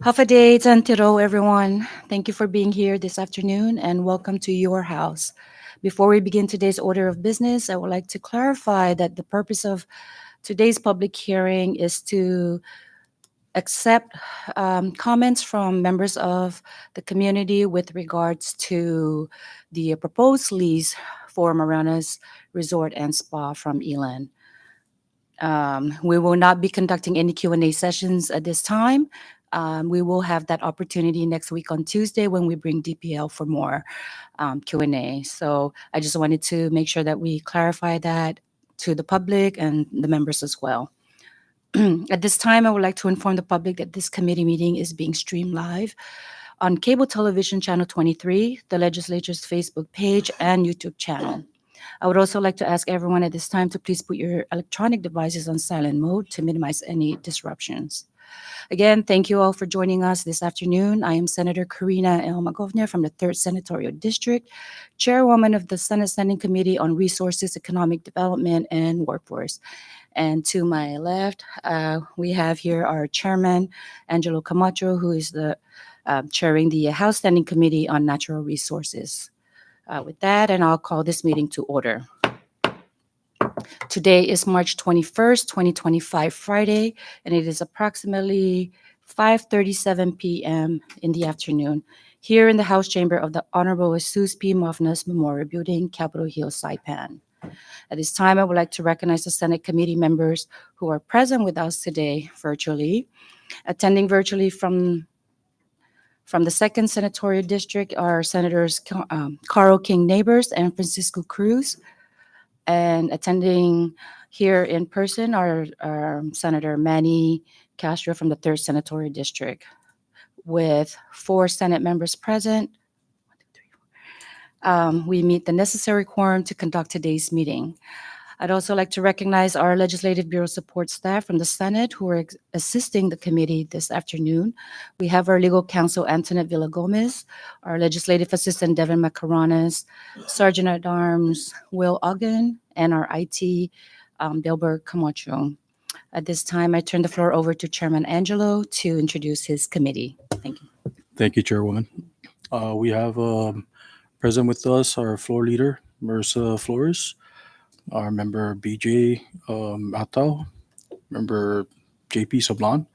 Hafaday Tantiro, everyone. Thank you for being here this afternoon and welcome to your house. Before we begin today's order of business, I would like to clarify that the purpose of today's public hearing is to accept comments from members of the community with regards to the proposed lease for Marana's Resort and Spa from Elan. We will not be conducting any Q&A sessions at this time. We will have that opportunity next week on Tuesday when we bring DPL for more Q&A. So I just wanted to make sure that we clarify that to the public and the members as well. At this time, I would like to inform the public that this committee meeting is being streamed live on cable television channel 23, the legislature's Facebook page, and YouTube channel. I would also like to ask everyone at this time to please put your electronic devices on silent mode to minimize any disruptions. Again, thank you all for joining us this afternoon. I am Senator Karina L. Magovner from the 3rd Senatorial District, Chairwoman of the Senate Standing Committee on Resources, Economic Development, and Workforce. And to my left, we have here our Chairman, Angelo Camacho, who is the chairing the House Standing Committee on Natural Resources. With that, and I'll call this meeting to order. Today is March 21st, 2025, Friday, and it is approximately 5:37 p.m. in the afternoon here in the House Chamber of the Honorable Jesus P. Mofnas Memorial Building, Capitol Hill, Saipan. At this time, I would like to recognize the Senate committee members who are present with us today virtually. Attending virtually from the 2nd Senatorial District are Senators Carl King Neighbors and Francisco Cruz. And attending here in person are Senator Manny Castro from the 3rd Senatorial District. With 4 Senate members present, we meet the necessary quorum to conduct today's meeting. I'd also like to recognize our Legislative Bureau support staff from the Senate who are assisting the committee this afternoon. We have our legal counsel, Antoinette Villagomez, our legislative assistant, Devin Macaranas, Sergeant at Arms, Will Ogden, and our IT, Delbert Camacho. At this time, I turn the floor over to Chairman Angelo to introduce his committee. Thank you. Thank you, Chairwoman. We have present with us our floor leader, Marissa Flores, our member BJ Atao, member JP Sablan,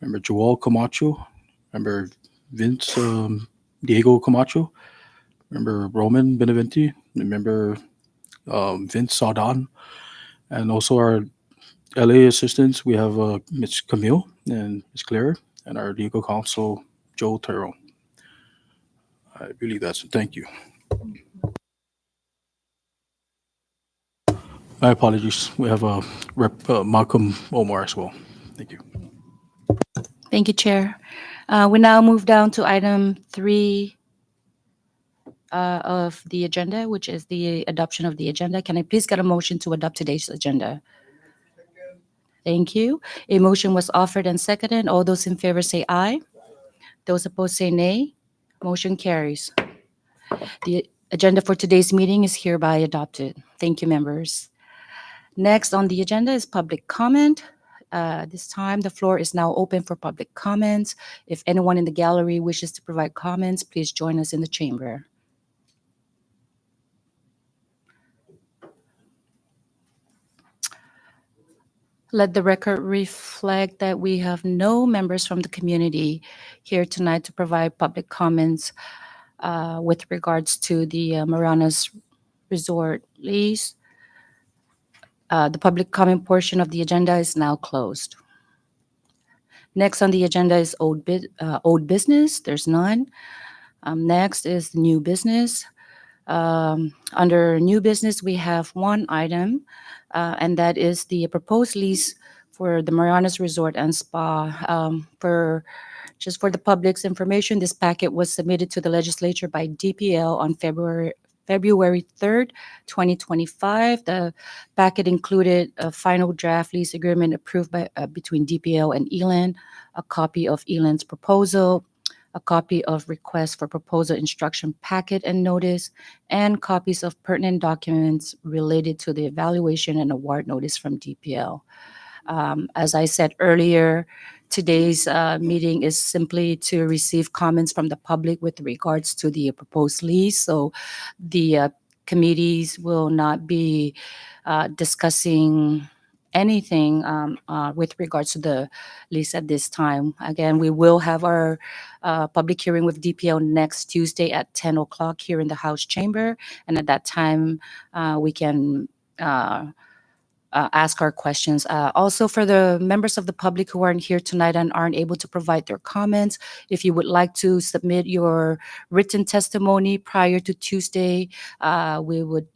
member Joel Camacho, member Vince Diego Camacho, member Roman Beneventi, and member Vince Saudan, and also our LA assistants. We have Ms. Camille and Ms. Claire, and our legal counsel, Joe Tyrone. I believe that's it. Thank you. My apologies. We have Rep Malcolm Omar as well. Thank you. Thank you, Chair. We now move down to item 3 of the agenda, which is the adoption of the agenda. Can I please get a motion to adopt today's agenda? Thank you. A motion was offered and seconded. All those in favor say aye. Those opposed say nay. Motion carries. The agenda for today's meeting is hereby adopted. Thank you, members. Next on the agenda is public comment. This time, the floor is now open for public comments. If anyone in the gallery wishes to provide comments, please join us in the chamber. Let the record reflect that we have no members from the community here tonight to provide public comments with regards to the Marana's Resort lease. The public comment portion of the agenda is now closed. Next on the agenda is old business. There's none. Next is new business. Under new business, we have one item, and that is the proposed lease for the Marianas Resort and Spa. Just for the public's information, this packet was submitted to the legislature by DPL on February 3rd, 2025. The packet included a final draft lease agreement approved by between DPL and Elan, a copy of Elan's proposal, a copy of request for proposal instruction packet and notice, and copies of pertinent documents related to the evaluation and award notice from DPL. As I said earlier, today's meeting is simply to receive comments from the public with regards to the proposed lease. So the committees will not be discussing anything with regards to the lease at this time. Again, we will have our public hearing with DPO next Tuesday at 10 o'clock here in the House chamber. And at that time, we can uh, ask our questions. Also, for the members of the public who aren't here tonight and aren't able to provide their comments, if you would like to submit your written testimony prior to Tuesday, we would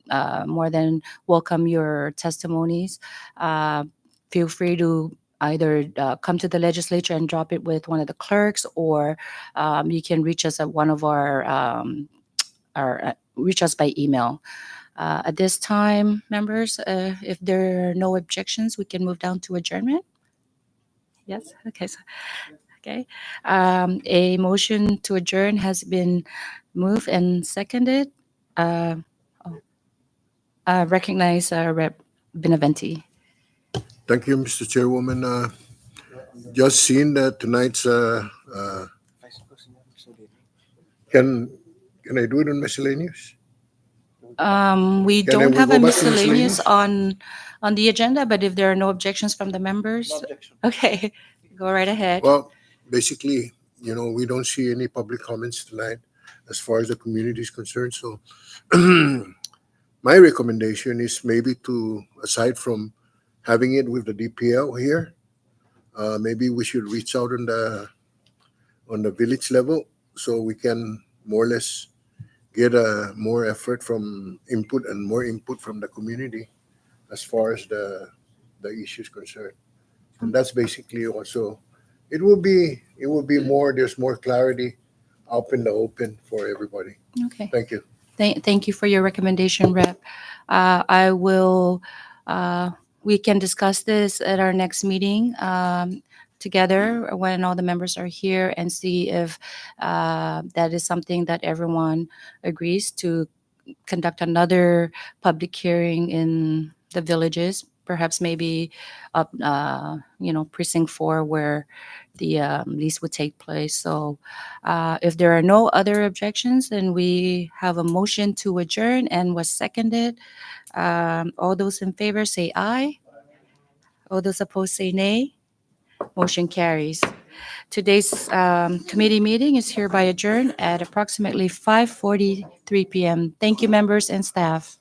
more than welcome your testimonies. Uh, Feel free to either come to the legislature and drop it with one of the clerks, or you can reach us at one of our reach us by email. At this time, members, if there are no objections, we can move down to adjournment. Yes. Okay. Okay. A motion to adjourn has been moved and seconded. Uh, oh, recognize Rep. Benaventi. Thank you, Mr. Chairwoman. Just seeing that tonight's, can can I do it on miscellaneous? We Can I, don't we have go a back to miscellaneous miscellaneous? on the agenda, but if there are no objections from the members, okay, go right ahead. Well, basically, we don't see any public comments tonight as far as the community is concerned. So my recommendation is maybe to, aside from having it with the DPL here, maybe we should reach out on the village level so we can more or less get a more effort from input and more input from the community as far as the issues concerned. And that's basically also it will be more, there's more clarity up in the open for everybody. Okay. Thank you. Thank you for your recommendation, Rep. I will, we can discuss this at our next meeting together when all the members are here and see if that is something that everyone agrees to conduct another public hearing in the villages, perhaps maybe up, precinct 4 where the lease would take place. So if there are no other objections, then we have a motion to adjourn and was seconded. All those in favor say aye. All those opposed say nay. Motion carries. Today's committee meeting is hereby adjourned at approximately 5:43 p.m. Thank you, members and staff.